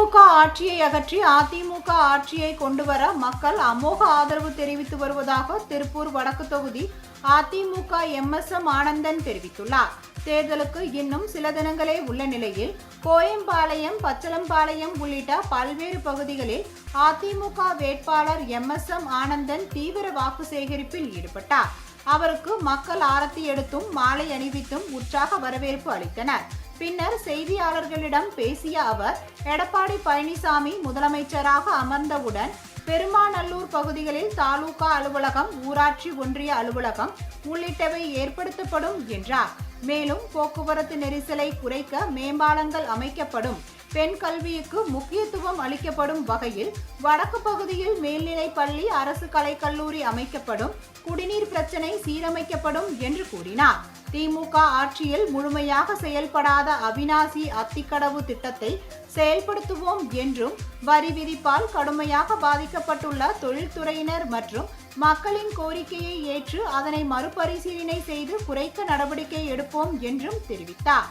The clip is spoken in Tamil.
திமுக ஆட்சியை அகற்றி அதிமுக ஆட்சியை கொண்டுவர மக்கள் அமோக ஆதரவு தெரிவித்து வருவதாக திருப்பூர் வடக்கு தொகுதி அதிமுக எம். ஆனந்தன் தெரிவித்துள்ளார். தேர்தலுக்கு இன்னும் சில தினங்களே உள்ள நிலையில் கோயம்பாளையம், பச்சளம்பாளையம் உள்ளிட்ட பல்வேறு பகுதிகளில் அதிமுக வேட்பாளர் எம். ஆனந்தன் தீவிர வாக்கு சேகரிப்பில் ஈடுபட்டார். அவருக்கு மக்கள் ஆரத்தி எடுத்தும் மாலை அணிவித்தும் உற்சாக வரவேற்பு அளித்தனர். பின்னர் செய்தியாளர்களிடம் பேசிய அவர், எடப்பாடி பழனிசாமி முதலமைச்சராக அமர்ந்தவுடன் பெருமாநல்லூர் பகுதிகளில் தாலுகா அலுவலகம், ஊராட்சி ஒன்றிய அலுவலகம் உள்ளிட்டவை ஏற்படுத்தப்படும் என்றார். மேலும் போக்குவரத்து நெரிசலை குறைக்க மேம்பாலங்கள் அமைக்கப்படும், பெண் கல்விக்கு முக்கியத்துவம் அளிக்கப்படும் வகையில் வடக்கு பகுதியில் மேல்நிலை பள்ளி, அரசு கலைக்கல்லூரி அமைக்கப்படும், குடிநீர் பிரச்சினை சீரமைக்கப்படும் என்று கூறினார். திமுக ஆட்சியில் முழுமையாக செயல்படாத அவிநாசி அத்திக்கடவு திட்டத்தை செயல்படுத்துவோம் என்றும், வரி விதிப்பால் கடுமையாக பாதிக்கப்பட்டுள்ள தொழில்துறையினர் மற்றும் மக்களின் கோரிக்கையை ஏற்று அதனை மறுபரிசீலனை செய்து குறைக்க நடவடிக்கை எடுப்போம் என்றும் தெரிவித்தார்.